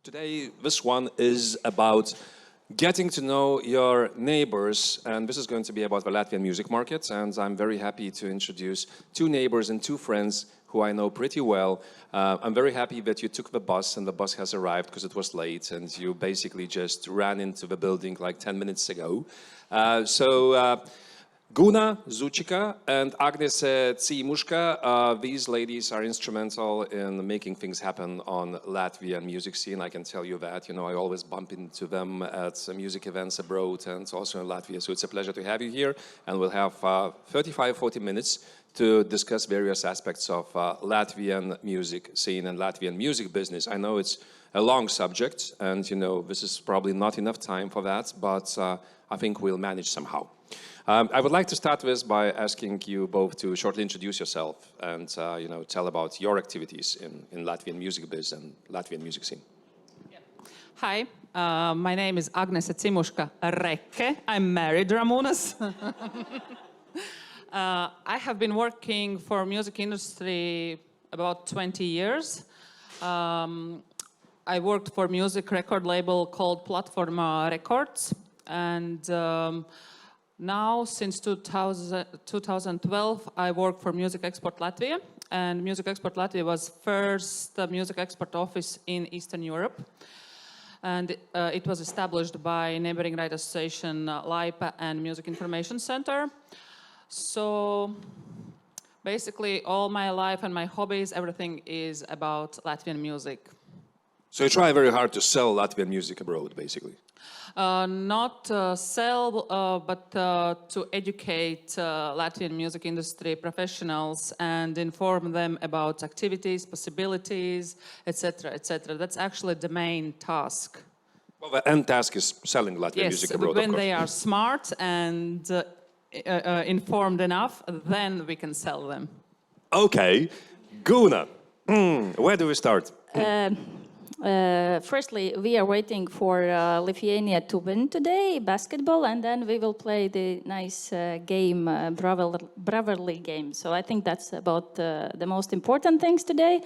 Today, this one is about getting to know your neighbors, and this is going to be about the Latvian music market, and I'm very happy to introduce two neighbors and two friends who I know pretty well. I'm very happy that you took the bus, and the bus has arrived because it was late, and you basically just ran into the building like 10 minutes ago. Guna, Zučika, and Agnese, Cimuška, these ladies are instrumental in making things happen on Latvian music scene. I can tell you that. You know, I always bump into them at music events abroad and also in Latvia. So it's a pleasure to have you here. And we'll have 35-40 minutes to discuss various aspects of Latvian music scene and Latvian music business. I know it's a long subject, and you know, this is probably not enough time for that, but I think we'll manage somehow. I would like to start with by asking you both to shortly introduce yourself and you know, tell about your activities in Latvian music biz and Latvian music scene. Yeah. Hi, my name is Agnese Cimuška-Rekke. I'm married, Ramūnas. I have been working for music industry about 20 years. I worked for music record label called Platform Records, and now, since 2012, I work for Music Export Latvia, and Music Export Latvia was first music export office in Eastern Europe, and it was established by neighboring radio station LIPA and Music Information Center. So basically, all my life and my hobbies, everything is about Latvian music. So you try very hard to sell Latvian music abroad, basically. Not sell, but to educate Latvian music industry professionals and inform them about activities, possibilities, etc., etc. That's actually the main task. Well, the end task is selling Latvian music abroad, when they are smart and informed enough, then we can sell them. Okay, Guna, where do we start? Firstly, we are waiting for Lithuania to win today, basketball, and then we will play the nice game, brotherly game. So I think that's about the most important things today.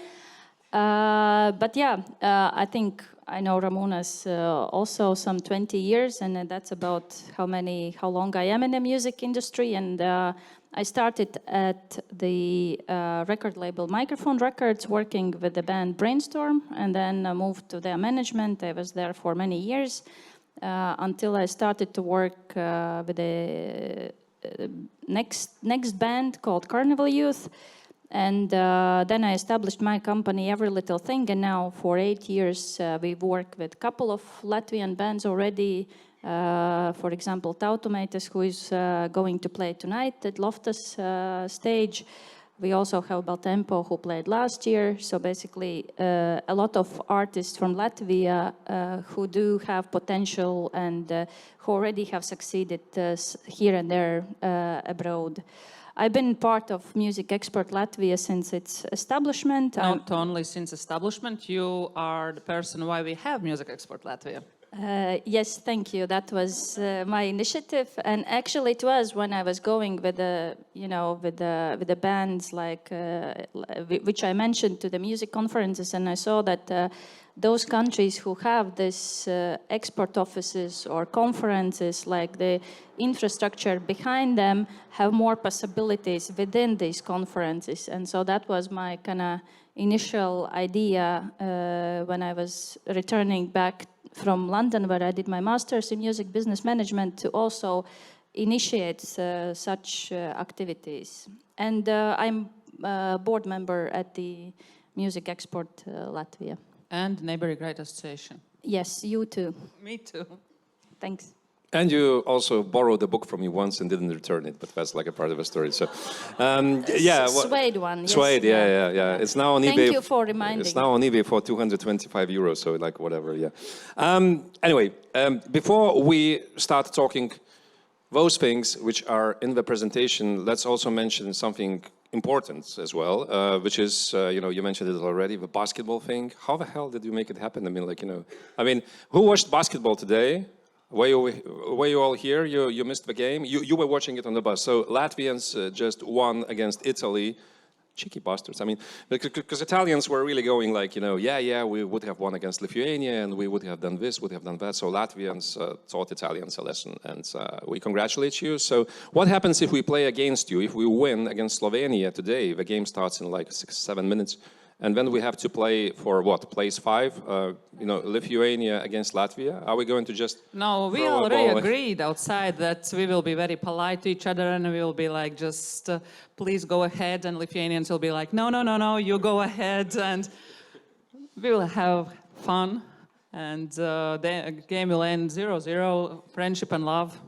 But yeah, I think I know Ramūnas also some 20 years, and that's about how long I am in the music industry. And I started at the record label Microphone Records, working with the band Brainstorm, and then moved to their management. I was there for many years until I started to work with the next band called Carnival Youth. And then I established my company, Every Little Thing, and now for 8 years we've worked with a couple of Latvian bands already. For example, Tautumētis, who is going to play tonight at Loftus stage. We also have Baltempo, who played last year. So basically, a lot of artists from Latvia who do have potential and who already have succeeded here and there abroad. I've been part of Music Export Latvia since its establishment. Not only since establishment, you are the person why we have Music Export Latvia. Yes, thank you. That was my initiative, and actually it was when I was going with the, with the bands like which I mentioned to the music conferences, and I saw that those countries who have this export offices or conferences, like the infrastructure behind them, have more possibilities within these conferences, and so that was my kind of initial idea when I was returning back from London, where I did my master's in music business management, to also initiate such activities. And I'm a board member at the Music Export Latvia. And neighboring radio station. Yes, you too. Me too. Thanks. And you also borrowed a book from me once and didn't return it, but that's like a part of a story. So, yeah, Suede one. Yes, Suede, yeah. It's now on eBay. Thank you for reminding. It's now on eBay for 225 euros. So like whatever, yeah. Anyway, before we start talking those things which are in the presentation, let's also mention something important as well, which is, you mentioned it already, the basketball thing. How the hell did you make it happen? I mean, who watched basketball today? Were you all here? You missed the game? You were watching it on the bus. So Latvians just won against Italy cheeky bastards. I mean, because Italians were really going like, yeah, we would have won against Lithuania and we would have done this, would have done that. So Latvians taught Italians a lesson, and we congratulate you. So what happens if we play against you? If we win against Slovenia today, the game starts in like 6-7 minutes. And then we have to play for what? Place 5? Lithuania against Latvia? Are we going to just... No, we already agreed outside that we will be very polite to each other and we will be like, just please go ahead. And Lithuanians will be like, no, you go ahead. And we will have fun. And the game will end 0-0, friendship and love.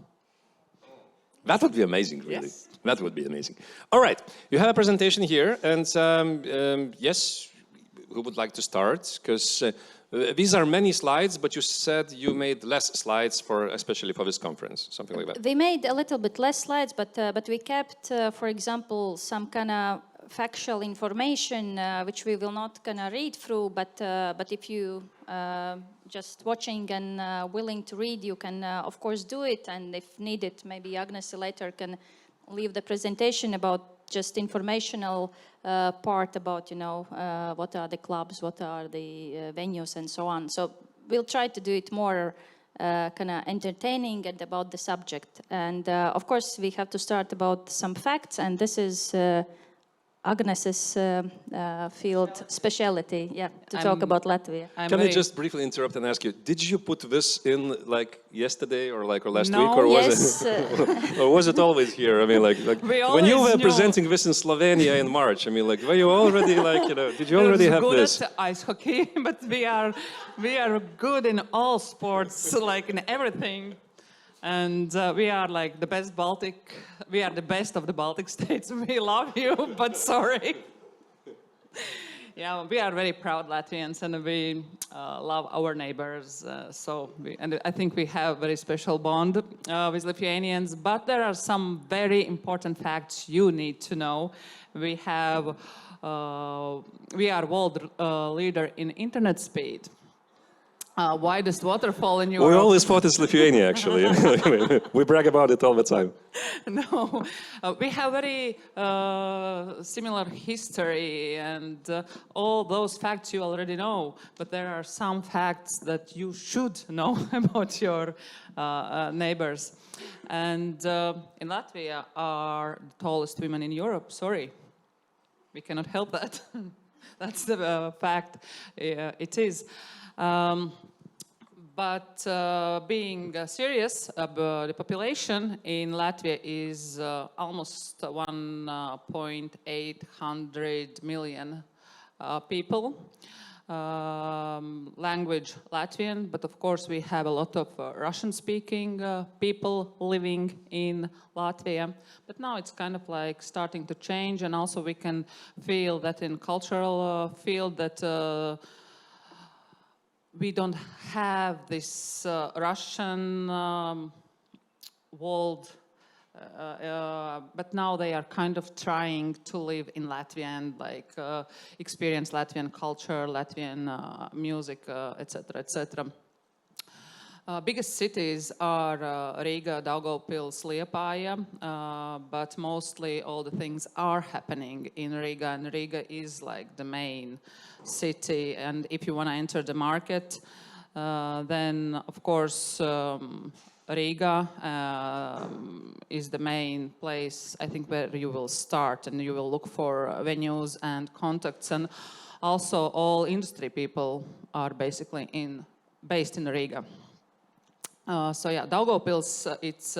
That would be amazing, really. Yes. That would be amazing. All right, you have a presentation here, and yes, who would like to start? Because these are many slides, but you said you made less slides especially for this conference, something like that. We made a little bit less slides, but we kept, for example, some kind of factual information which we will not gonna read through. But if you just watching and willing to read, you can of course do it. And if needed, maybe Agnese later can leave the presentation about just informational part about, what are the clubs, what are the venues and so on. So we'll try to do it more kind of entertaining and about the subject. And of course, we have to start about some facts, and this is Agnese's field specialty, to talk about Latvia. Can I just briefly interrupt and ask you, did you put this in like yesterday or last week, or yes, was it, or was it always here? I mean, like when you were presenting this in Slovenia in March, I mean, like were you already did you already have this? Good at ice hockey, but we are good in all sports, like in everything. And we are like the best Baltic, we are the best of the Baltic states. We love you, but sorry. Yeah, we are very proud Latvians, and we love our neighbors. And I think we have a very special bond with Lithuanians, but there are some very important facts you need to know. We are world leader in internet speed. Widest waterfall in Europe. We always thought it's Lithuania, actually. We brag about it all the time. No, we have very similar history, and all those facts you already know. But there are some facts that you should know about your neighbors. And in Latvia are the tallest women in Europe. Sorry, we cannot help that. That's the fact. It is. But being serious, the population in Latvia is almost 1.8 million people. Language Latvian, but of course we have a lot of Russian-speaking people living in Latvia. But now it's kind of like starting to change, and also we can feel that in cultural field that we don't have this Russian world, but now they are kind of trying to live in Latvia and experience Latvian culture, Latvian music, etc., etc. Biggest cities are Riga, Daugavpils, Liepāja, but mostly all the things are happening in Riga, and Riga is like the main city. And if you want to enter the market, then of course Riga is the main place, I think, where you will start, and you will look for venues and contacts. And also all industry people are basically based in Riga. So yeah, Daugavpils, it's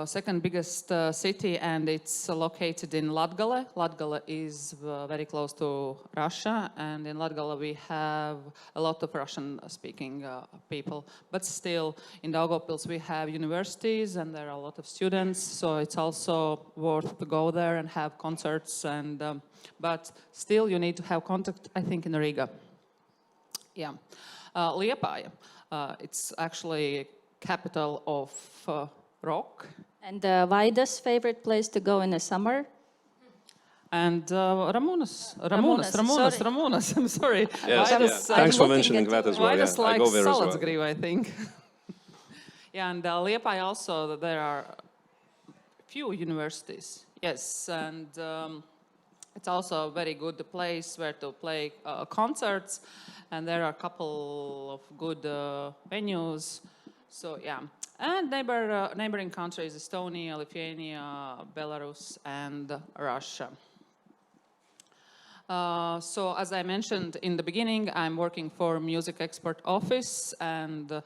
second biggest city, and it's located in Latgale. Latgale is very close to Russia, and in Latgale we have a lot of Russian-speaking people. But still, in Daugavpils we have universities, and there are a lot of students, so it's also worth to go there and have concerts. And but still, you need to have contact, I think, in Riga. Yeah, Liepāja. It's actually capital of rock. And Vaida's favorite place to go in the summer? And Ramūnas. I'm sorry. Yes, thanks for mentioning that as well. Vaidas I go there as well. Salacgrīva, I think. Yeah, and Liepāja also, there are few universities. Yes, and It's also a very good place where to play concerts, and there are a couple of good venues. So yeah, and neighboring countries: Estonia, Lithuania, Belarus, and Russia. So as I mentioned in the beginning, I'm working for Music Export Office, and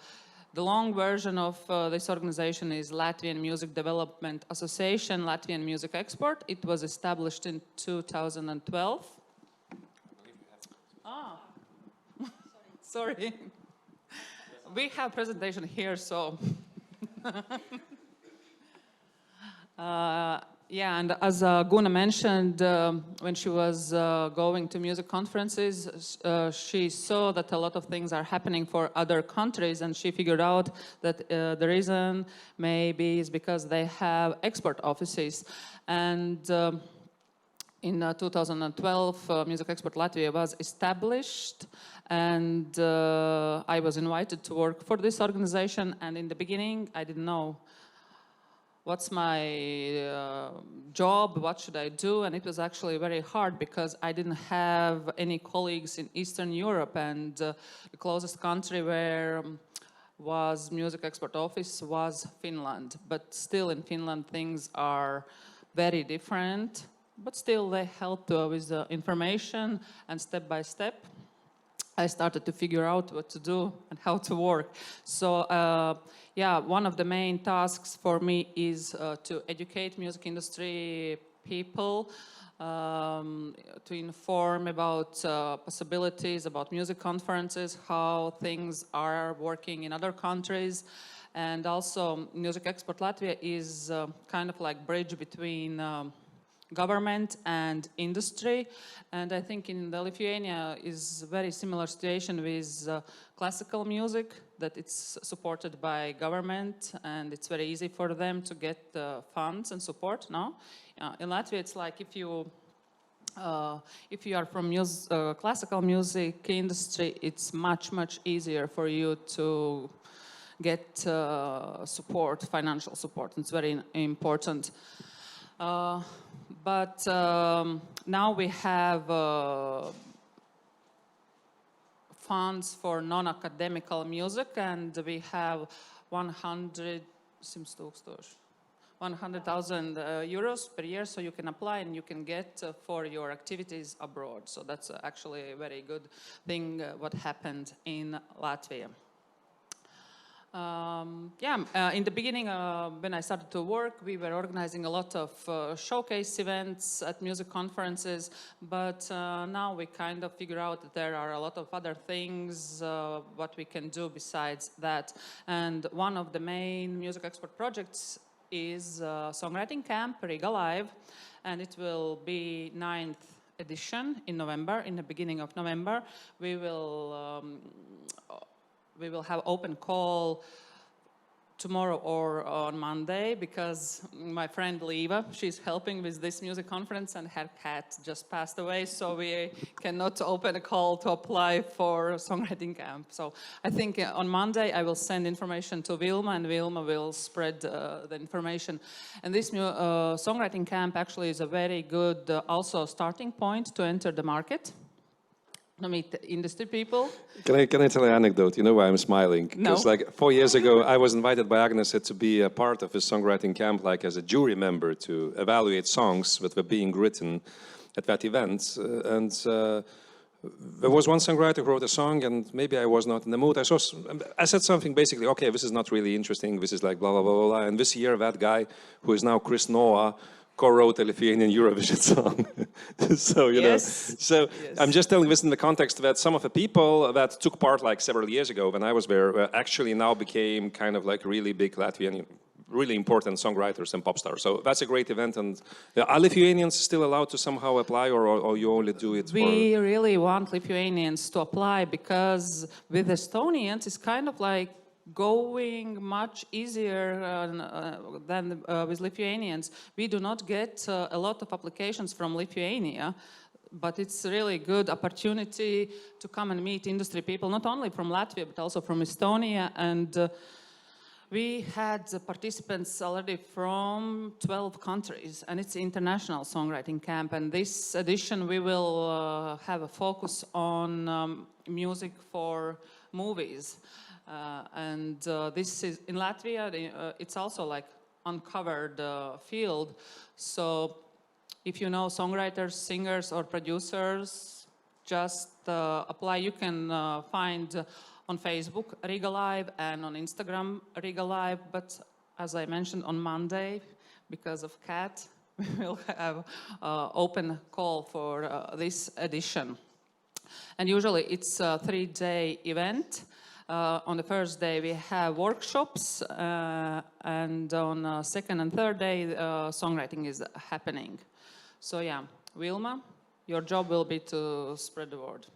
the long version of this organization is Latvian Music Development Association, Latvian Music Export. It was established in 2012. Ah, sorry. We have presentation here, so. Yeah, and as Guna mentioned, when she was going to music conferences, she saw that a lot of things are happening for other countries, and she figured out that the reason maybe is because they have export offices. And in 2012, Music Export Latvia was established, and I was invited to work for this organization, and in the beginning, I didn't know what's my job, what should I do, and it was actually very hard because I didn't have any colleagues in Eastern Europe, and the closest country where was Music Export Office was Finland. But still in Finland things are very different, but still they help with the information, and step by step I started to figure out what to do and how to work. So yeah, one of the main tasks for me is to educate music industry people, to inform about possibilities, about music conferences, how things are working in other countries. And also Music Export Latvia is kind of like bridge between government and industry, and I think in the Lithuania is very similar situation with classical music, that it's supported by government and it's very easy for them to get funds and support. No, in Latvia it's like if you are from classical music industry, it's much easier for you to get support, financial support. It's very important. But now we have funds for non-academical music, and we have 100,000 euros per year, so you can apply and you can get for your activities abroad. So that's actually a very good thing what happened in Latvia. In the beginning, when I started to work, we were organizing a lot of showcase events at music conferences, but now we kind of figure out that there are a lot of other things what we can do besides that. And one of the main music export projects is Songwriting Camp Riga Live, and it will be 9th edition in November, in the beginning of November. We will have open call tomorrow or on Monday, because my friend Liva, she's helping with this music conference and her cat just passed away, so we cannot open a call to apply for Songwriting Camp. So I think on Monday I will send information to Vilma, and Vilma will spread the information. And this new Songwriting Camp actually is a very good also starting point to enter the market. To meet the industry people. Can I tell an anecdote? You know why I'm smiling? Because No. like 4 years ago, I was invited by Agnese to be a part of a songwriting camp, like as a jury member, to evaluate songs that were being written at that event. There was one songwriter who wrote a song, and maybe I was not in the mood. I said something basically, okay, this is not really interesting. This is like blah, blah, blah, blah, blah. And this year, that guy, who is now Chris Noah, co-wrote a Lithuanian Eurovision song. So, you know, so yes. I'm just telling this in the context that some of the people that took part like several years ago when I was there actually now became kind of like really big Latvian, really important songwriters and pop stars. So that's a great event. And are Lithuanians still allowed to somehow apply, or you only do it We really want Lithuanians to apply, because with Estonians it's kind of like going much easier than with Lithuanians. We do not get a lot of applications from Lithuania, but it's really good opportunity to come and meet industry people, not only from Latvia, but also from Estonia. And We had the participants already from 12 countries, and it's an international songwriting camp. And this edition, we will have a focus on music for movies. This is in Latvia. It's also like uncovered field. So if you know songwriters, singers, or producers, just apply. You can find on Facebook Riga Live and on Instagram Riga Live. But as I mentioned on Monday, because of Cat, we will have open call for this edition. And usually it's a 3-day event. On the first day we have workshops, and on second and third day songwriting is happening. So yeah, Wilma, your job will be to spread the word.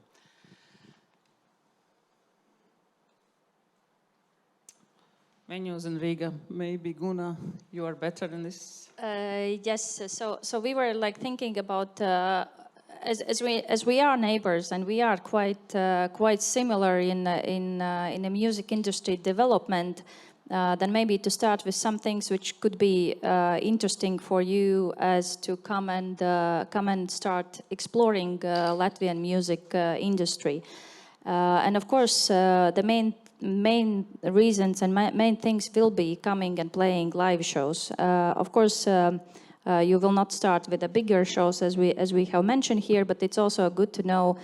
Venues in Riga, maybe Guna, you are better in this. Yes, so we were like thinking about as we are neighbors, and we are quite similar in the music industry development. Then maybe to start with some things which could be interesting for you as to come and start exploring Latvian music industry. And of course, the main reasons and main things will be coming and playing live shows. Of course. You will not start with the bigger shows as we have mentioned here, but it's also good to know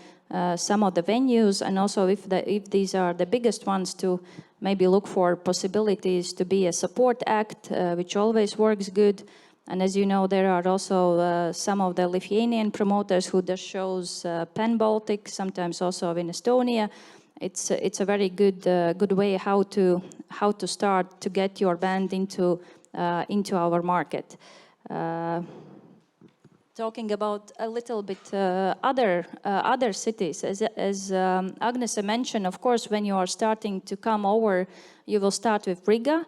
some of the venues, and also if these are the biggest ones, to maybe look for possibilities to be a support act, which always works good. And as you know, there are also some of the Lithuanian promoters who does shows pan-Baltic, sometimes also in Estonia. It's a very good way how to start to get your band into our market. Talking about a little bit other cities, as Agnese mentioned, of course, when you are starting to come over, you will start with Riga.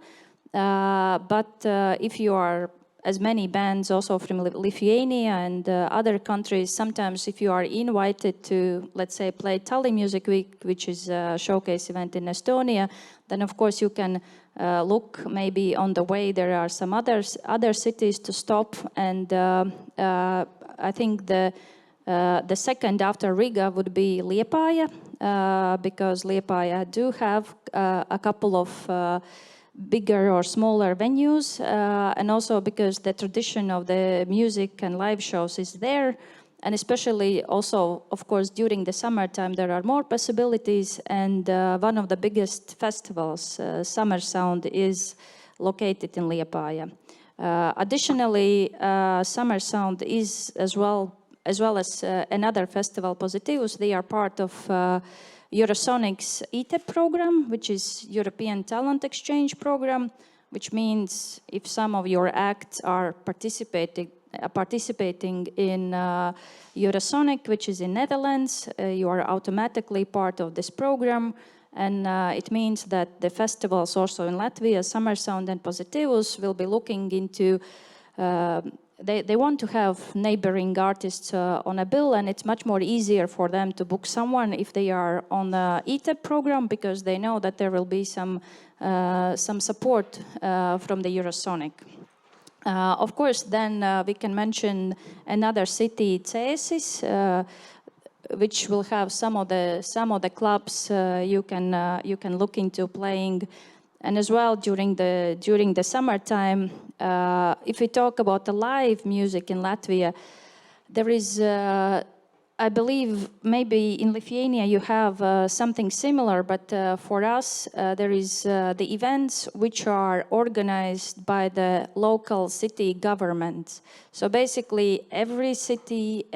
But if you are as many bands also from Lithuania and other countries, sometimes if you are invited to, let's say, play Tallinn Music Week, which is a showcase event in Estonia, then of course you can look maybe on the way. There are some other cities to stop, and I think the second after Riga would be Liepāja, because Liepāja do have a couple of bigger or smaller venues, and also because the tradition of the music and live shows is there. And especially also, of course, during the summertime, there are more possibilities. And one of the biggest festivals, Summer Sound, is located in Liepāja. Additionally, Summer Sound is as well as another festival, Positivus. They are part of Eurosonic's ETEP program, which is European Talent Exchange program, which means if some of your acts are participating in Eurosonic, which is in Netherlands, you are automatically part of this program. And it means that the festivals also in Latvia, Summer Sound and Positivus, will be looking into, they want to have neighboring artists on a bill, and it's much more easier for them to book someone if they are on the ETEP program, because they know that there will be some support from the Eurosonic. Of course, then we can mention another city, Cēsis, which will have some of the clubs you can look into playing, and as well during the summertime. If we talk about the live music in Latvia, there is. I believe maybe in Lithuania you have something similar, but for us there is the events which are organized by the local city government. So basically every city,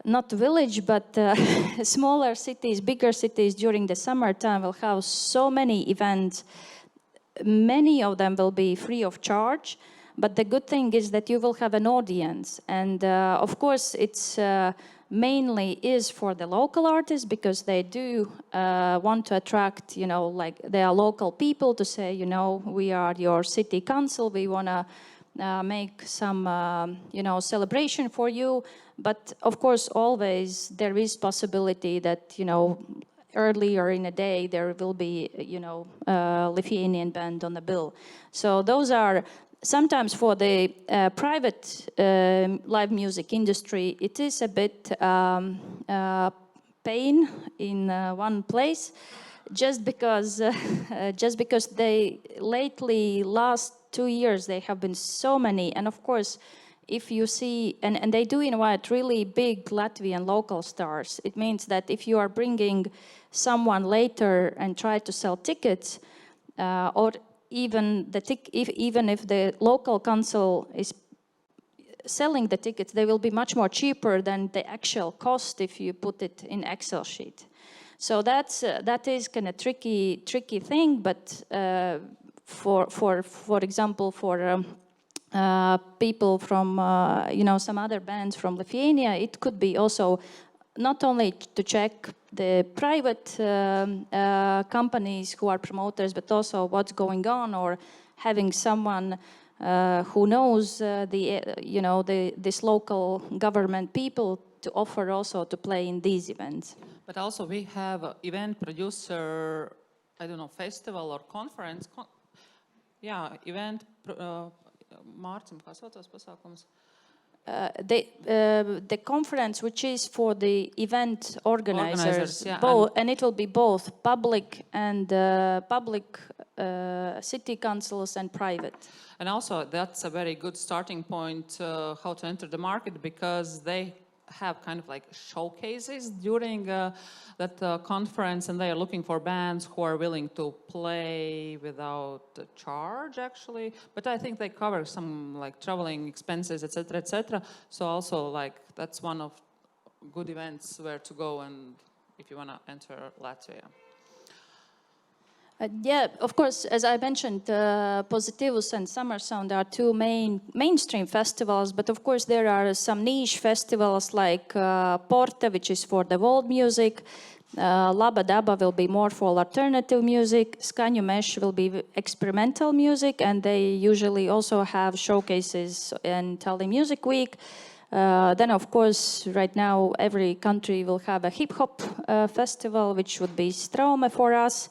not village, but smaller cities, bigger cities during the summertime will have so many events. Many of them will be free of charge. But the good thing is that you will have an audience. And of course, it's mainly is for the local artists, because they do want to attract, like their local people to say, we are your city council. We want to make some, celebration for you. But of course, always there is possibility that, earlier in a day there will be, Lithuanian band on the bill. So those are sometimes for the private live music industry, it is a bit pain in one place, just because they lately last 2 years they have been so many, and of course if you see, and they do invite really big Latvian local stars. It means that if you are bringing someone later and try to sell tickets, or even if the local council is selling the tickets, they will be much more cheaper than the actual cost if you put it in Excel sheet. So that is kind of tricky thing. But for example, for people from some other bands from Lithuania, it could be also not only to check the private companies who are promoters, but also what's going on, or having someone who knows this local government people to offer also to play in these events. But also we have an event producer, I don't know, festival or conference. Event. Mārcim, kā sauc tos pasākums? The conference, which is for the event organizers, yeah, and it will be both public and public city councils and private. And also that's a very good starting point how to enter the market, because they have kind of like showcases during that conference, and they are looking for bands who are willing to play without charge, actually. But I think they cover some like traveling expenses, etc., etc. So also like that's one of good events where to go, and if you want to enter Latvia. Of course, as I mentioned, Positivus and Summer Sound are two mainstream festivals, but of course there are some niche festivals like Porta, which is for the world music, Laba Daba will be more for alternative music, Skaņu Mesh will be experimental music, and they usually also have showcases in Tallinn Music Week. Then, of course, right now every country will have a hip-hop festival, which would be Straume for us.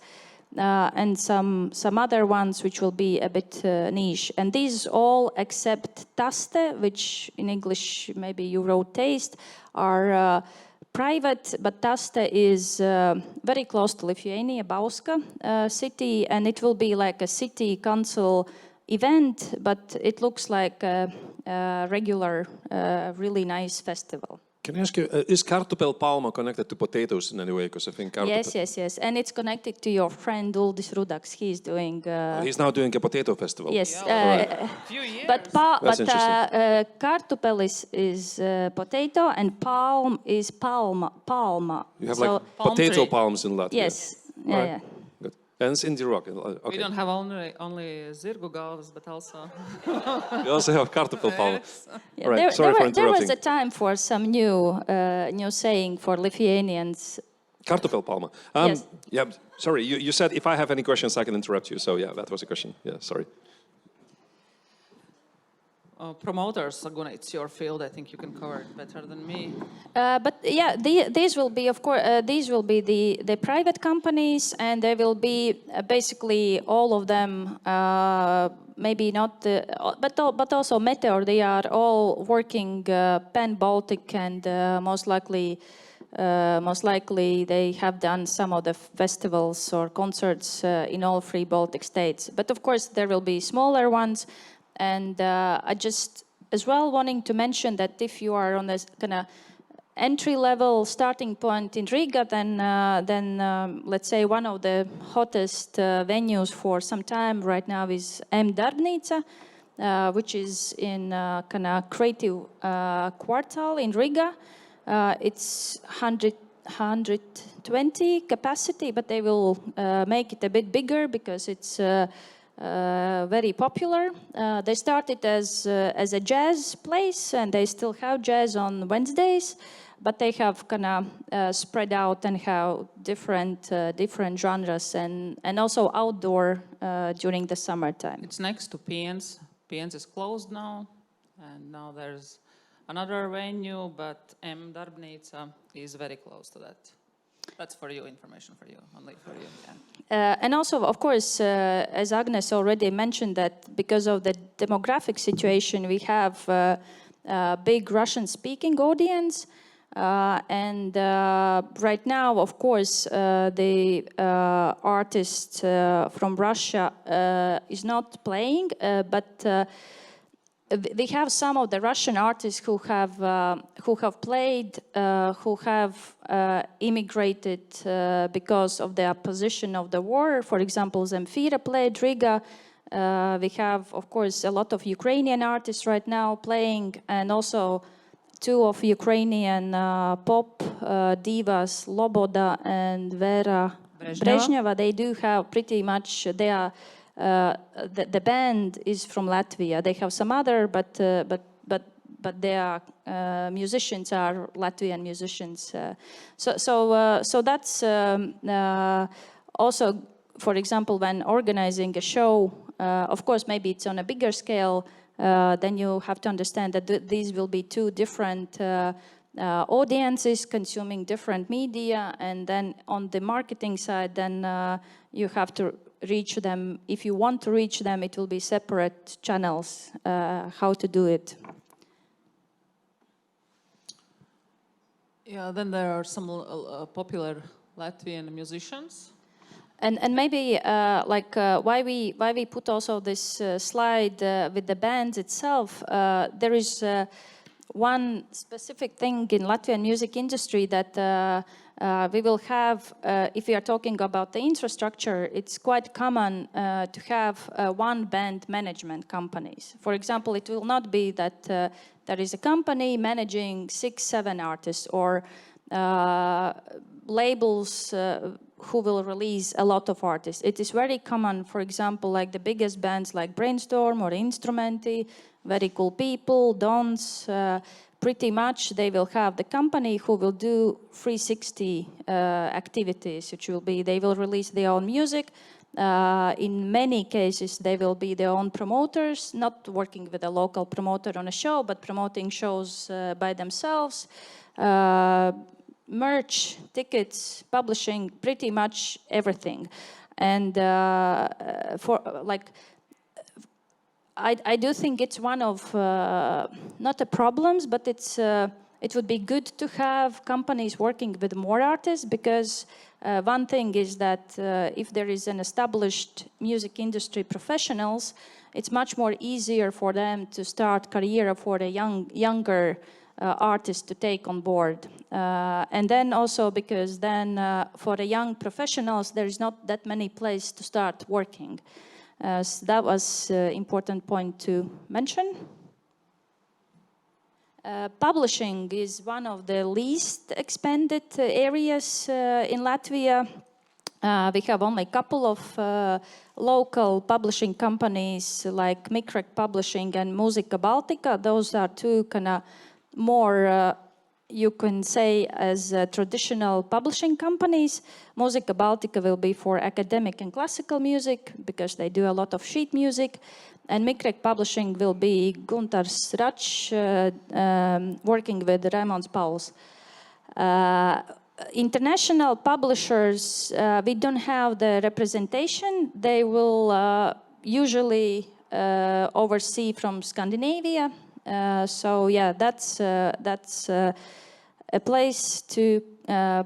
And some other ones which will be a bit niche. And these all except Taste, which in English maybe you wrote Taste, are private, but Taste is very close to Lithuania, Bauska city, and it will be like a city council event, but it looks like a regular, really nice festival. Can I ask you, is kartupelpalma connected to potatoes in any way? Because I think Yes. And it's connected to your friend Uldis Rudaks. He's doing... he's now doing a potato festival. Yes. Few years. But kartupel is potato, and palm is palma. You have like potato palms in Latvia. Yes. Yeah. Good. And it's indie rock. Okay. We don't have only zirgu galvas, but also... We also have kartupelpalma. Yeah, All right, sorry for interrupting. There was a time for some new saying for Lithuanians. Kartupelpalma. Yes. Yeah, sorry, you said if I have any questions, I can interrupt you. So yeah, that was a question. Yeah, sorry. Promoters, Guna, it's your field. I think you can cover it better than me. But yeah, these will be, of course, these will be the private companies, and they will be basically all of them. Maybe not, but also Meteor. They are all working pan-Baltic, and most likely they have done some of the festivals or concerts in all 3 Baltic states. But of course, there will be smaller ones. And I just as well wanting to mention that if you are on this kind of entry-level starting point in Riga, then let's say one of the hottest venues for some time right now is M-Darbnīca, which is in kind of creative quartal in Riga. It's 120 capacity, but they will make it a bit bigger because it's very popular. They started as a jazz place, and they still have jazz on Wednesdays, but they have kind of spread out and have different genres, and also outdoor during the summertime. It's next to Piens. Piens is closed now, and now there's another venue, but M-Darbnīca is very close to that. That's for you, information for you, only for you. Yeah. And also, of course, as Agnes already mentioned, that because of the demographic situation, we have a big Russian-speaking audience. And right now, of course, the artist from Russia is not playing, but we have some of the Russian artists who have played, who have immigrated because of the opposition of the war. For example, Zemfira played Riga. We have, of course, a lot of Ukrainian artists right now playing, and also two of Ukrainian pop divas, Loboda and Vera Brezhneva. They do have pretty much, they are, the band is from Latvia. They have some other, but their musicians are Latvian musicians. So that's also, for example, when organizing a show, of course, maybe it's on a bigger scale, then you have to understand that these will be two different audiences consuming different media, and then on the marketing side, then you have to reach them. If you want to reach them, it will be separate channels, how to do it. Yeah, then there are some popular Latvian musicians. And maybe why we put also this slide with the bands itself. There is one specific thing in Latvian music industry that we will have, if we are talking about the infrastructure, it's quite common to have one band management companies. For example, it will not be that there is a company managing 6-7 artists, or labels who will release a lot of artists. It is very common, for example, like the biggest bands like Brainstorm or Instrumenti, very cool people, Dons, pretty much they will have the company who will do 360 activities, which will be, they will release their own music. In many cases, they will be their own promoters, not working with a local promoter on a show, but promoting shows by themselves. Merch, tickets, publishing, pretty much everything. And for like, I do think it's one of not the problems, but it's it would be good to have companies working with more artists, because one thing is that if there is an established music industry professionals, it's much more easier for them to start career for a younger artist to take on board. And then also because then for the young professionals, there is not that many places to start working. So that was an important point to mention. Publishing is one of the least expanded areas in Latvia. We have only a couple of local publishing companies like Mikrek Publishing and Mūzika Baltika. Those are two kind of more, you can say, as traditional publishing companies. Mūzika Baltika will be for academic and classical music, because they do a lot of sheet music. And Mikrek Publishing will be Guntars Račs, working with Raimons Pauls. International publishers, we don't have the representation. They will usually oversee from Scandinavia. So yeah, that's a place to,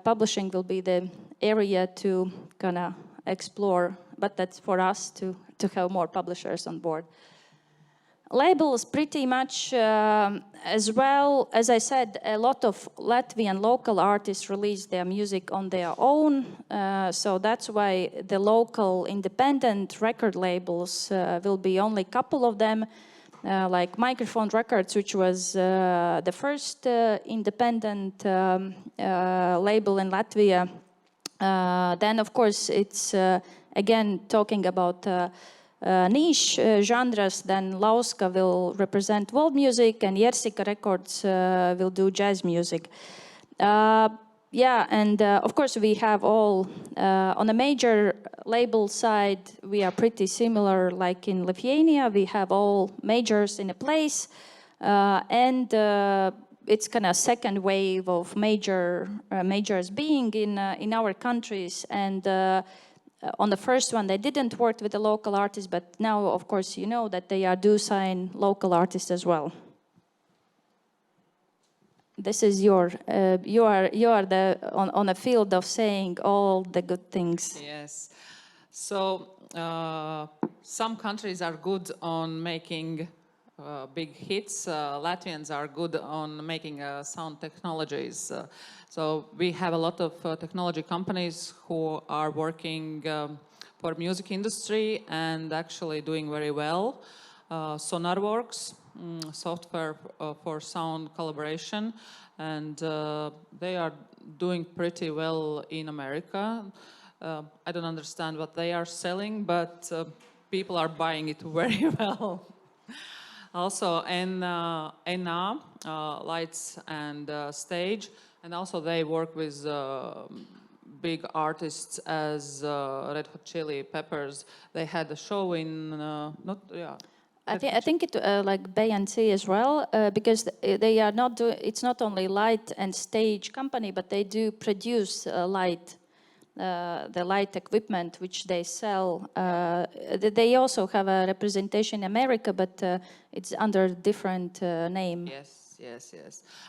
publishing will be the area to kind of explore, but that's for us to have more publishers on board. Labels pretty much as well. As I said, a lot of Latvian local artists release their music on their own. So that's why the local independent record labels will be only a couple of them. Like Microphone Records, which was the first independent label in Latvia. Then, of course, it's again talking about niche genres. Then Lauska will represent world music, and Jersika Records will do jazz music. Yeah, and of course we have all, on a major label side, we are pretty similar like in Lithuania. We have all majors in a place, and it's kind of second wave of majors being in our countries, and on the first one they didn't work with the local artists, but now of course you know that they do sign local artists as well. This is you are on a field of saying all the good things. Yes. So some countries are good on making big hits. Latvians are good on making sound technologies. So we have a lot of technology companies who are working for music industry and actually doing very well. SonarWorks, software for sound collaboration, and they are doing pretty well in America. I don't understand what they are selling, but people are buying it very well. Also, NA, lights and stage, and also they work with big artists as Red Hot Chili Peppers. They had a show in I think it like BNC as well, because they are not it's not only light and stage company, but they do produce light. The light equipment which they sell. They also have a representation in America, but it's under different name. Yes.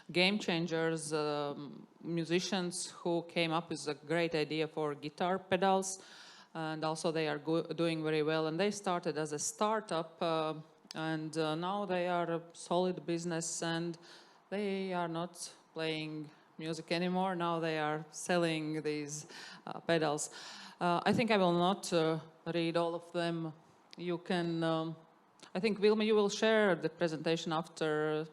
Game Changers, musicians who came up with a great idea for guitar pedals, and also they are doing very well. And they started as a startup, and now they are a solid business, and they are not playing music anymore. Now they are selling these pedals. I think I will not read all of them. You can, I think Vilma, you will share the presentation after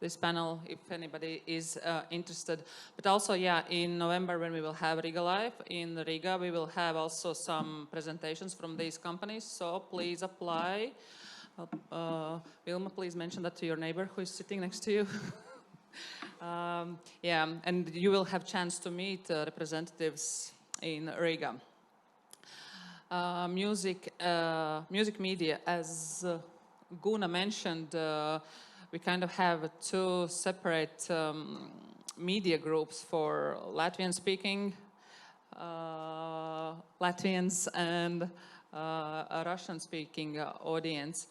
this panel if anybody is interested. But also, yeah, in November when we will have Riga Live in Riga, we will have also some presentations from these companies. So please apply. Vilma, please mention that to your neighbor who is sitting next to you. Yeah, and you will have chance to meet representatives in Riga. Music media, as Guna mentioned, we kind of have two separate media groups for Latvian-speaking Latvians and a Russian-speaking audience.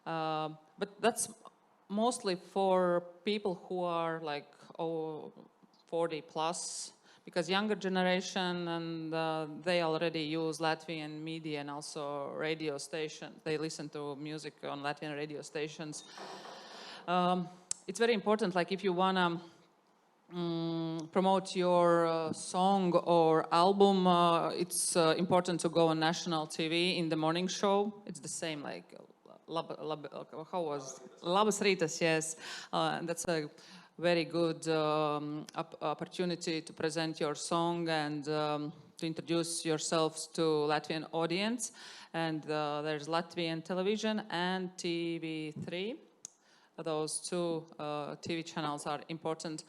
But that's mostly for people who are like 40 plus, because younger generation and they already use Latvian media and also radio station. They listen to music on Latvian radio stations. It's very important, like if you wanna promote your song or album, it's important to go on national TV in the morning show. It's the same, like how was Labas Rītas, yes. That's a very good opportunity to present your song and to introduce yourselves to Latvian audience. And there's Latvian television and TV3. Those two TV channels are important.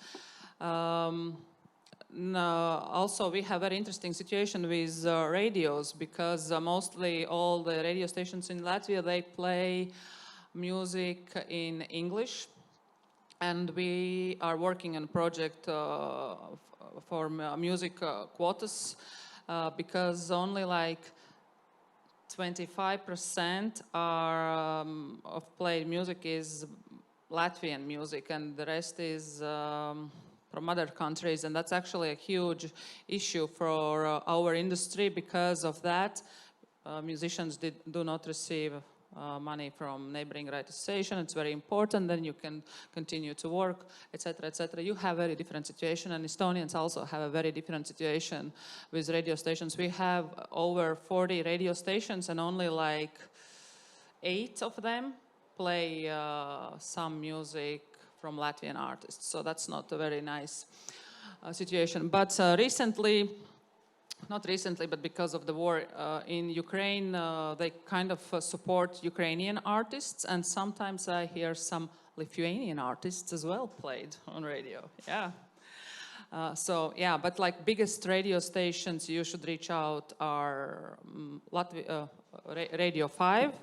Also, we have very interesting situation with radios, because mostly all the radio stations in Latvia, they play music in English. And we are working on a project for music quotas, because only like 25% of played music is Latvian music, and the rest is from other countries, and that's actually a huge issue for our industry. Because of that, musicians do not receive money from neighboring radio station. It's very important, then you can continue to work, etc., etc. You have a very different situation, and Estonians also have a very different situation with radio stations. We have over 40 radio stations, and only like 8 of them play some music from Latvian artists. So that's not a very nice situation. But recently, not recently, but because of the war in Ukraine, they kind of support Ukrainian artists, and sometimes I hear some Lithuanian artists as well played on radio. Yeah. So yeah, but like biggest radio stations you should reach out are Radio 5.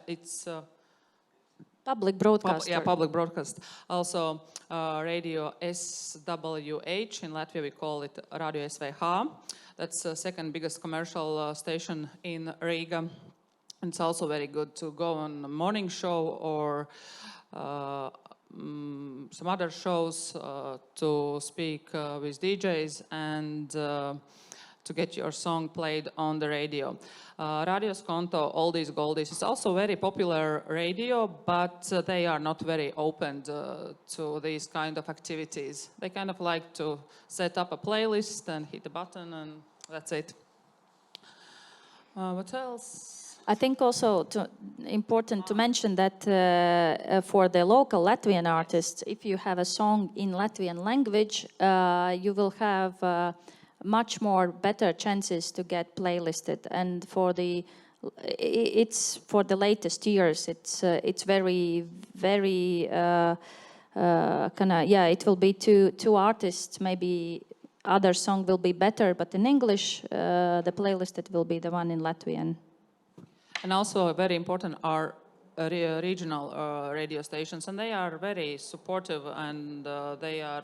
It's Public broadcaster. Public broadcast. Also, radio SWH, in Latvia we call it Radio SVH. That's the second biggest commercial station in Riga. It's also very good to go on a morning show or some other shows to speak with DJs and to get your song played on the radio. Radio Skonto, Oldies Goldies, is also very popular radio, but they are not very open to these kind of activities. They kind of like to set up a playlist and hit a button and that's it. What else? I think also important to mention that for the local Latvian artists, if you have a song in Latvian language, you will have much more better chances to get playlisted. And for the latest years, it's very it will be two artists, maybe other song will be better, but in English, the playlisted will be the one in Latvian. And also very important are regional radio stations, and they are very supportive and they are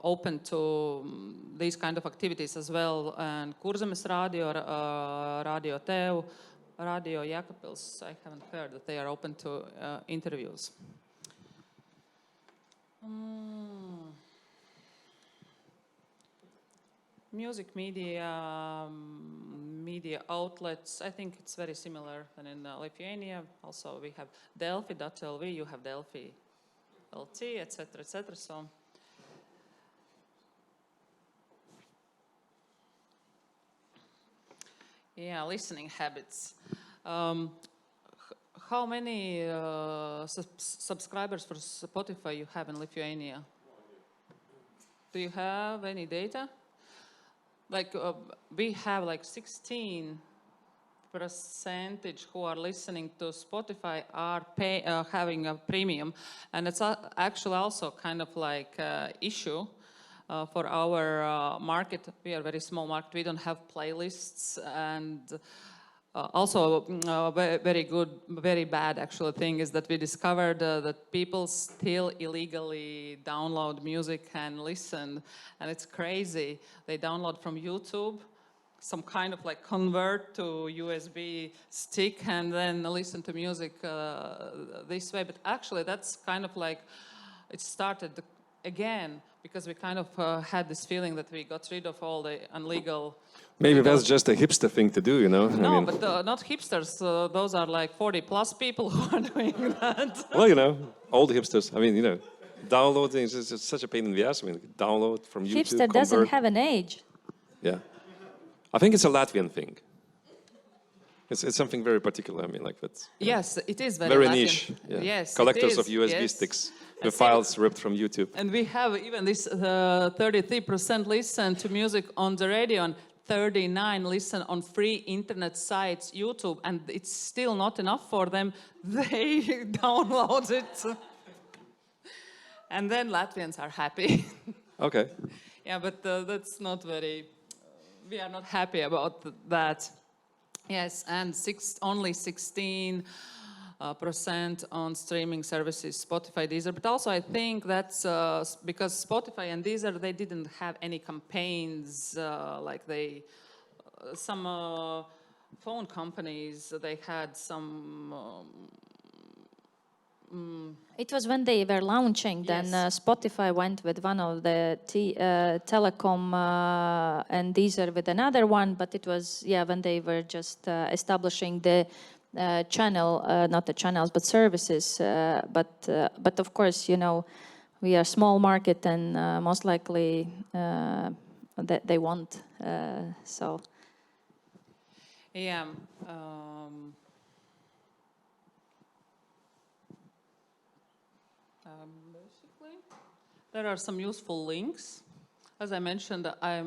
open to these kind of activities as well. And Kurzemes Radio, Radio Tev, Radio Jēkabpils, I haven't heard that they are open to interviews. Music media, media outlets, I think it's very similar than in Lithuania. Also, we have Delfi.lv, you have Delfi LT, etc., etc. So, yeah, listening habits. How many subscribers for Spotify you have in Lithuania? Do you have any data? Like we have like 16% who are listening to Spotify are having a premium, and it's actually also kind of like issue for our market. We are a very small market. We don't have playlists, and also very bad actual thing is that we discovered that people still illegally download music and listen, and it's crazy. They download from YouTube, some kind of like convert to USB stick and then listen to music this way. But actually that's kind of like, it started again because we kind of had this feeling that we got rid of all the illegal. Maybe that's just a hipster thing to do, you know? No, but not hipsters. Those are like 40+ people who are doing that. Well, you know, old hipsters. I mean, you know, downloading is just such a pain in the ass. I mean, download from YouTube. Hipster doesn't have an age. Yeah. I think it's a Latvian thing. It's something very particular. I mean, like that's. Yes, it is very Latvian. Niche. Yeah. Yes, collectors it is, of USB yes. sticks. The files ripped from YouTube. And we have even this 33% listen to music on the radio and 39 listen on free internet sites, YouTube, and it's still not enough for them. They download it. And then Latvians are happy. Okay. Yeah, but that's not very, we are not happy about that. Yes, and only 16% on streaming services, Spotify, Deezer. But also I think that's because Spotify and Deezer, they didn't have any campaigns like they, some phone companies, they had some... It was when they were launching, then Yes. Spotify went with one of the telecom and Deezer with another one, but it was, when they were just establishing the channel, not the channels, but services. But of course, you know, we are a small market and most likely they won't, so. Yeah. Basically, there are some useful links. As I mentioned, I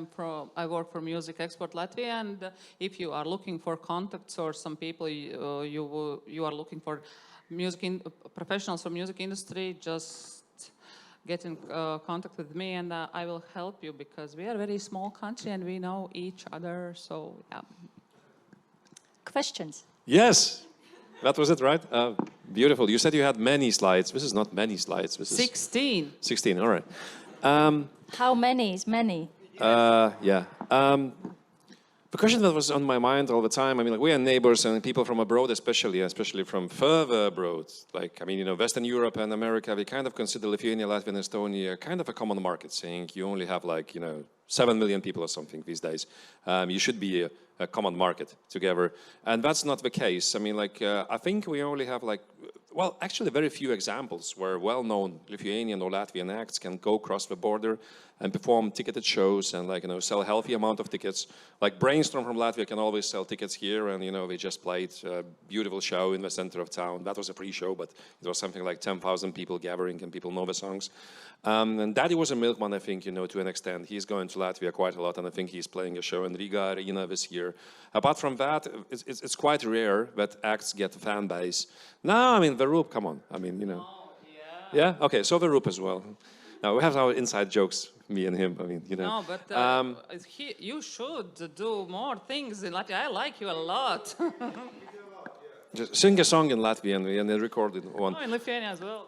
work for Music Export Latvia, and if you are looking for contacts or some people you are looking for professionals from music industry, just get in contact with me, and I will help you because we are a very small country and we know each other. So yeah. Questions? Yes. That was it, right? Beautiful. You said you had many slides. This is not many slides. This is 16. 16, all right. How many is many? Yeah. The question that was on my mind all the time, I mean, like, we are neighbors, and people from abroad especially from further abroad, like, I mean, you know, Western Europe and America, we kind of consider Lithuania, Latvia, and Estonia kind of a common market, saying you only have, like, you know, 7 million people or something these days. You should be a common market together. And that's not the case. I mean, like, I think we only have, like, well, actually very few examples where well-known Lithuanian or Latvian acts can go across the border and perform ticketed shows and, like, you know, sell a healthy amount of tickets. Like Brainstorm from Latvia can always sell tickets here, and, you know, we just played a beautiful show in the center of town. That was a pre-show, but it was something like 10,000 people gathering, and people know the songs. And Daddy was a milkman, I think, you know, to an extent. He's going to Latvia quite a lot, and I think he's playing a show in Riga Arena this year. Apart from that, it's quite rare that acts get a fan base. No, I mean, the Roop, come on. I mean, you know. Oh, yeah. Yeah? Okay, so the Roop as well. Now, we have our inside jokes, me and him, I mean, you know. No, but you should do more things in Latvia. I like you a lot. Just sing a song in Latvian and then record it one. Oh, in Lithuania as well.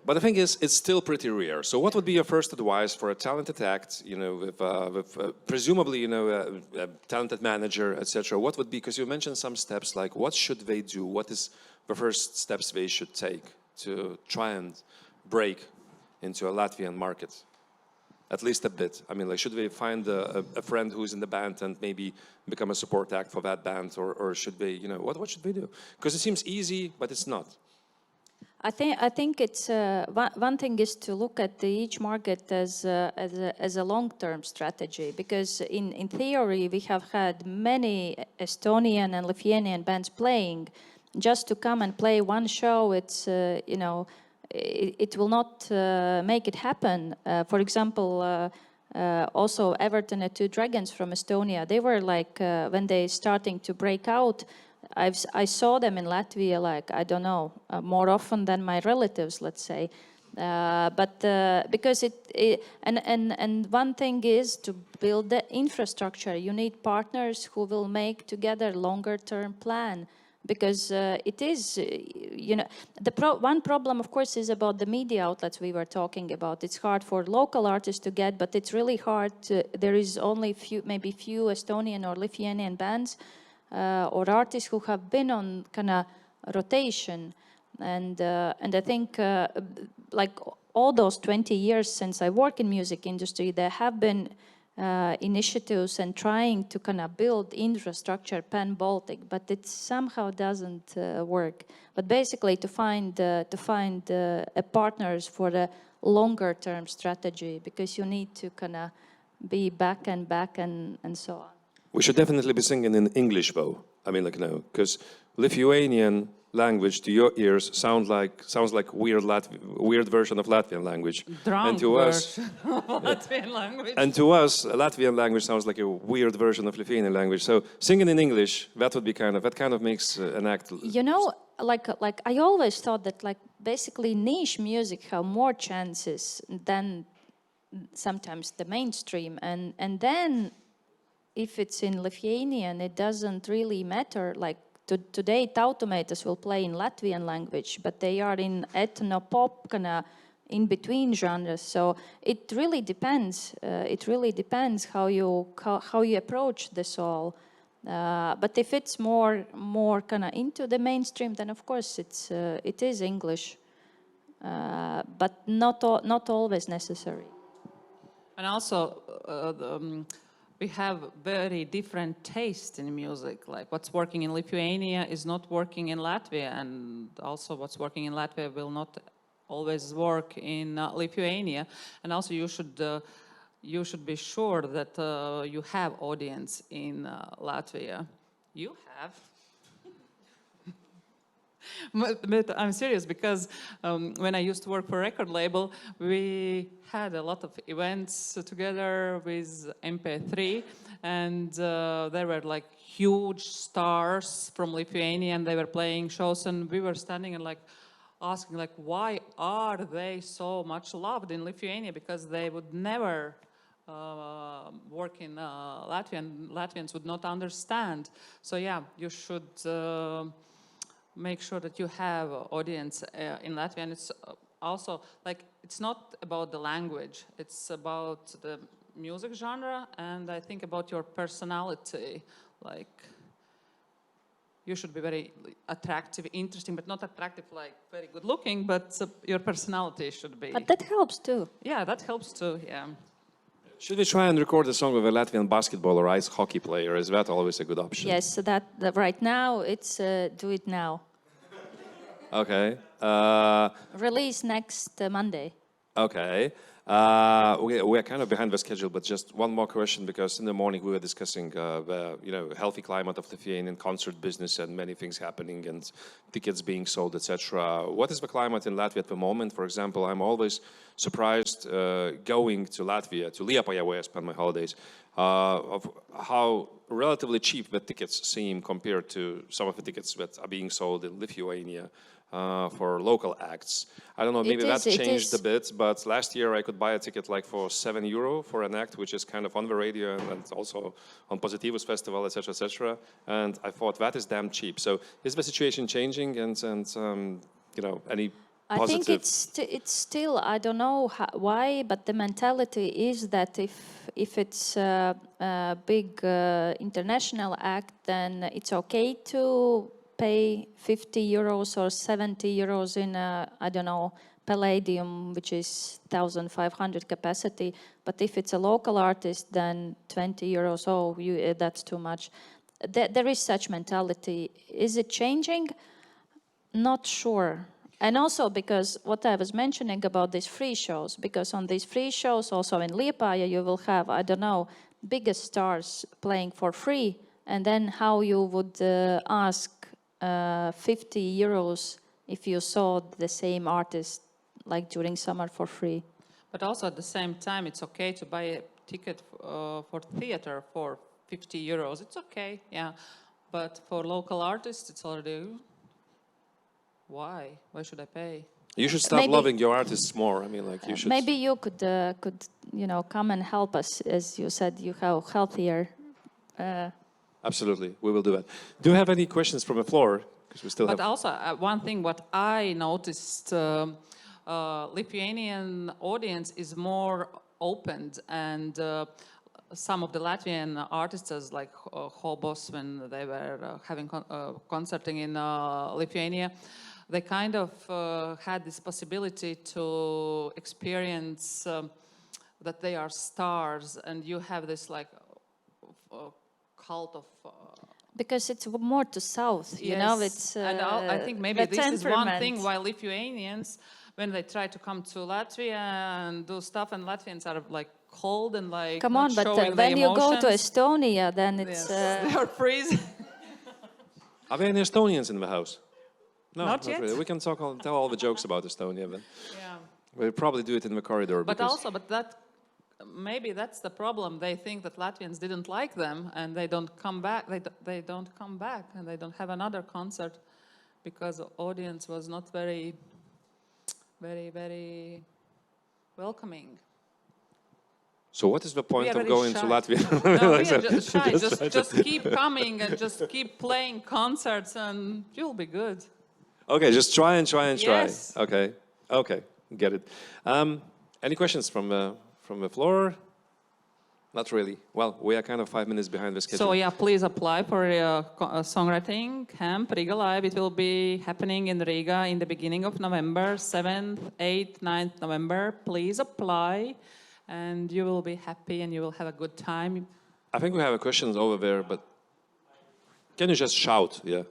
But the thing is, it's still pretty rare. So what would be your first advice for a talented act, you know, with presumably, you know, a talented manager, etc.? What would be, because you mentioned some steps, like what should they do? What is the first steps they should take to try and break into a Latvian market? At least a bit. I mean, like, should they find a friend who's in the band and maybe become a support act for that band? Or should they, you know, what should they do? Because it seems easy, but it's not. I think it's one thing is to look at each market as a long-term strategy, because in theory we have had many Estonian and Lithuanian bands playing. Just to come and play one show, it's you know, it will not make it happen. For example, also Everton and Two Dragons from Estonia, they were like when they starting to break out. I saw them in Latvia, like, I don't know, more often than my relatives, let's say. But because and one thing is to build the infrastructure. You need partners who will make together longer-term plan. Because it is, you know, one problem, of course, is about the media outlets we were talking about. It's hard for local artists to get, but it's really hard there is only maybe few Estonian or Lithuanian bands or artists who have been on kind of rotation. And I think like all those 20 years since I work in music industry, there have been initiatives and trying to kind of build infrastructure pan-Baltic, but it somehow doesn't work. But basically to find partners for a longer-term strategy, because you need to kind of be back and so on. We should definitely be singing in English, though. I mean, like, no, because Lithuanian language to your ears sounds like weird version of Latvian language. Drunk and to us, Latvian language. And to us, Latvian language sounds like a weird version of Lithuanian language. So singing in English, that would be that kind of makes an act. You know, like I always thought that, like, basically niche music have more chances than sometimes the mainstream, and then if it's in Lithuanian, it doesn't really matter. Like today, Tautomatas will play in Latvian language, but they are in ethno-pop kind of in between genres. So it really depends. It really depends how you approach this all. But if it's more kind of into the mainstream, then of course it is English, but not always necessary. And also, we have very different taste in music. Like what's working in Lithuania is not working in Latvia, and also what's working in Latvia will not always work in Lithuania. And also, you should be sure that you have audience in Latvia. You have. But I'm serious, because when I used to work for a record label, we had a lot of events together with MP3, and there were like huge stars from Lithuania, and they were playing shows, and we were standing and like asking, like, why are they so much loved in Lithuania? Because they would never work in Latvia, and Latvians would not understand. So yeah, you should make sure that you have an audience in Latvia. And it's also like, it's not about the language, it's about the music genre, and I think about your personality. Like, you should be very attractive, interesting, but not attractive like very good looking, but your personality should be. But that helps too. Yeah, that helps too, yeah. Should we try and record a song with a Latvian basketball or ice hockey player? Is that always a good option? Yes, so that right now it's do it now. Okay. Release next Monday. Okay. We are kind of behind the schedule, but just one more question, because in the morning we were discussing the healthy climate of Lithuanian concert business and many things happening and tickets being sold, etc. What is the climate in Latvia at the moment? For example, I'm always surprised going to Latvia, to Liepāja, where I spend my holidays, of how relatively cheap the tickets seem compared to some of the tickets that are being sold in Lithuania. For local acts. I don't know, maybe that's changed a bit, but last year I could buy a ticket like for €7 for an act, which is kind of on the radio and also on Positivus Festival, etc., etc. And I thought that is damn cheap. So is the situation changing and any positive? I think it's still, I don't know why, but the mentality is that if it's a big international act, then it's okay to pay €50 or €70 in I don't know, Palladium, which is 1,500 capacity. But if it's a local artist, then €20, that's too much. There is such mentality. Is it changing? Not sure. And also because what I was mentioning about these free shows, because on these free shows, also in Liepāja, you will have, I don't know, biggest stars playing for free, and then how you would ask €50 if you saw the same artist like during summer for free. But also at the same time, it's okay to buy a ticket for theater for €50. It's okay, yeah. But for local artists, it's already, why? Why should I pay? You should start loving your artists more. I mean, like you should. Maybe you could come and help us, as you said, you have healthier. Absolutely, we will do that. Do you have any questions from the floor? Because we still have. But also, one thing what I noticed, Lithuanian audience is more opened, and some of the Latvian artists, like Hobos, when they were having concerting in Lithuania, they kind of had this possibility to experience that they are stars, and you have this like cult of because it's more to south, you know, it's and I think maybe this is one thing why Lithuanians, when they try to come to Latvia and do stuff, and Latvians are like cold and like come on, but when you go to Estonia, then it's they are freezing. Are there any Estonians in the house? No, not yet. Really. We can tell all the jokes about Estonia, but yeah. we'll probably do it in the corridor. But also, that maybe that's the problem. They think that Latvians didn't like them, and they don't come back. They don't come back, and they don't have another concert because the audience was not very, very, very welcoming. So what is the point of going to Latvia? No, we are just shy. Just keep coming and just keep playing concerts, and you'll be good. Okay, just try and try. Yes. Okay, get it. Any questions from the floor? Not really. Well, we are kind of 5 minutes behind the schedule. So yeah, please apply for a songwriting camp, Riga Live. It will be happening in Riga in the beginning of November, 7th, 8th, 9th November. Please apply, and you will be happy and you will have a good time. I think we have a question over there, but can you just shout? Yeah.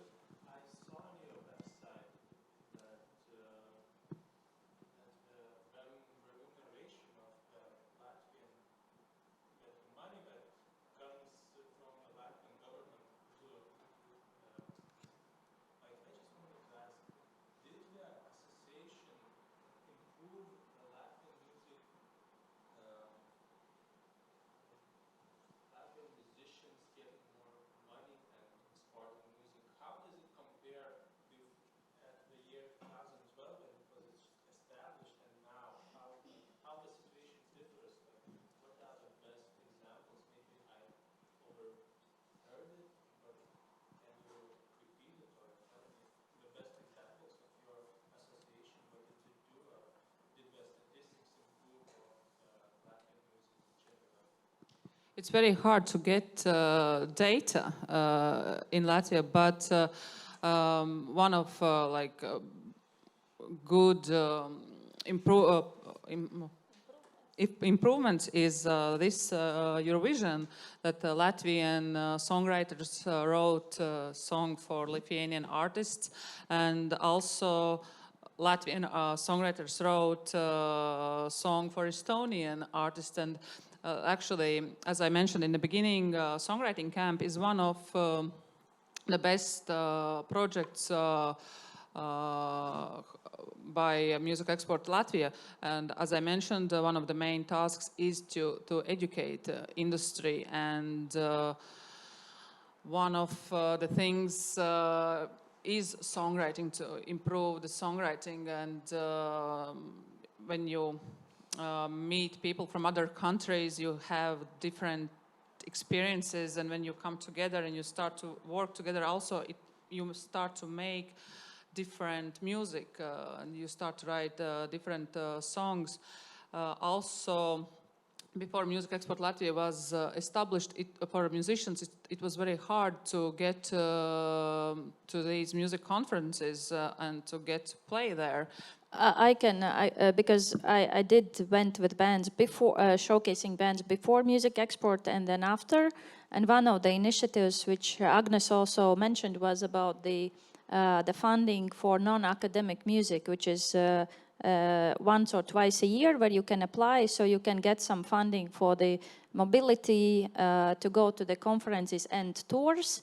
it's very hard to get data in Latvia, but one of good improvements is this Eurovision, that Latvian songwriters wrote a song for Lithuanian artists, and also Latvian songwriters wrote a song for Estonian artists. And actually, as I mentioned in the beginning, Songwriting Camp is one of the best projects by Music Export Latvia. And as I mentioned, one of the main tasks is to educate industry. And one of the things is songwriting, to improve the songwriting. And when you meet people from other countries, you have different experiences, and when you come together and you start to work together, also you start to make different music, and you start to write different songs. Also, before Music Export Latvia was established, for musicians, it was very hard to get to these music conferences and to get to play there. Because I did went with bands before, showcasing bands before Music Export and then after. And one of the initiatives which Agnese also mentioned was about the funding for non-academic music, which is once or twice a year where you can apply, so you can get some funding for the mobility to go to the conferences and tours,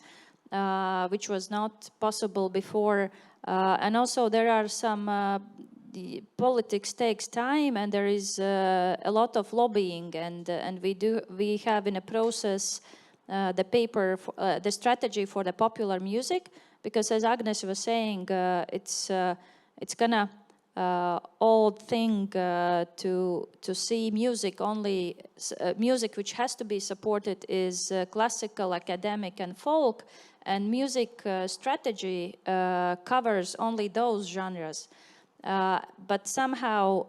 which was not possible before. And also there are some the politics takes time, and there is a lot of lobbying, and we have in a process the paper, the strategy for the popular music, because as Agnese was saying, it's gonna old thing to see music only, music which has to be supported is classical, academic and folk, and music strategy covers only those genres. But somehow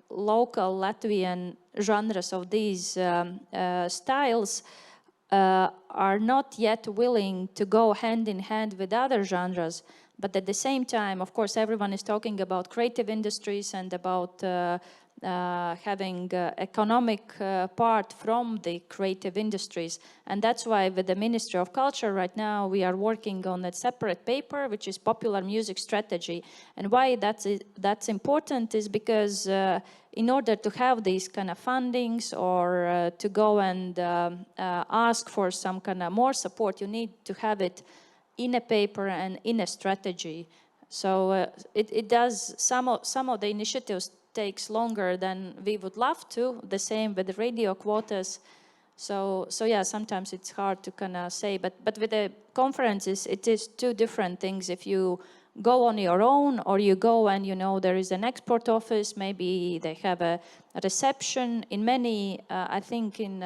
local Latvian genres of these styles are not yet willing to go hand in hand with other genres. But at the same time, of course, everyone is talking about creative industries and about having economic part from the creative industries. And that's why with the Ministry of Culture right now, we are working on a separate paper, which is popular music strategy. And why that's important is because in order to have these kind of fundings or to go and ask for some kind of more support, you need to have it in a paper and in a strategy. So it does, some of the initiatives takes longer than we would love to, the same with the radio quotas. So yeah, sometimes it's hard to kind of say, but with the conferences, it is two different things. If you go on your own, or you go and, you know, there is an export office, maybe they have a reception. In many, I think in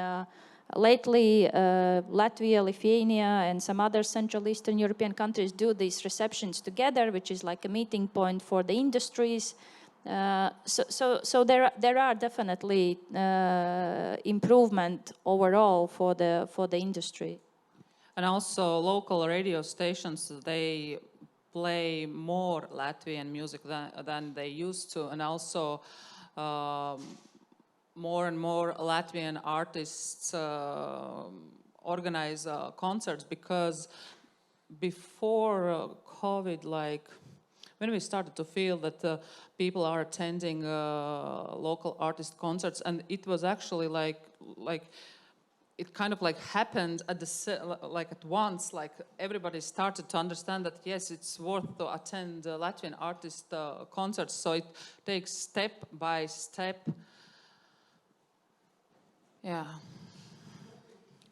lately, Latvia, Lithuania, and some other Central Eastern European countries do these receptions together, which is like a meeting point for the industries. So there are definitely improvement overall for the industry. And also local radio stations, they play more Latvian music than they used to, and also more and more Latvian artists organize concerts, because before COVID, like when we started to feel that people are attending local artist concerts, and it was actually like it kind of like happened at at once, like everybody started to understand that yes, it's worth to attend Latvian artist concerts. So it takes step by step.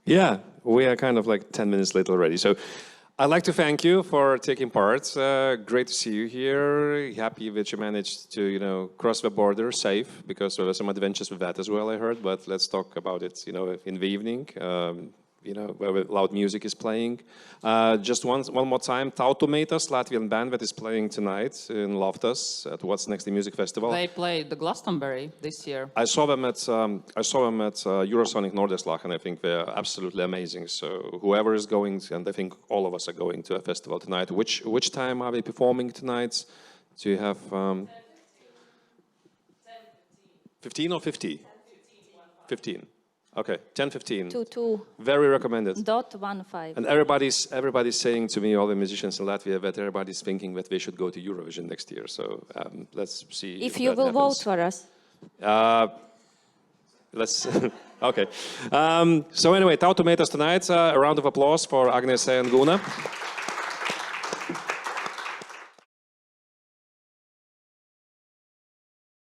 Yeah, we are kind of like 10 minutes late already. So I'd like to thank you for taking part. Great to see you here. Happy that you managed to, you know, cross the border safe, because there were some adventures with that as well, I heard. But let's talk about it, you know, in the evening. you know, where loud music is playing. Just one more time, Tautumetas, Latvian band that is playing tonight in Loftus at What's Next the Music Festival. They played the Glastonbury this year. I saw them at Eurosonic Norderslachen. I think they're absolutely amazing. So whoever is going, and I think all of us are going to a festival tonight. Which time are they performing tonight? Do you have 15 or 50? 15. Okay, 10:15. 2:2. Very recommended. .15. And everybody's saying to me, all the musicians in Latvia, that everybody's thinking that they should go to Eurovision next year. So let's see If you will vote for us. Let's. Okay. So anyway, Tautumetas tonight. A round of applause for Agnese and Guna.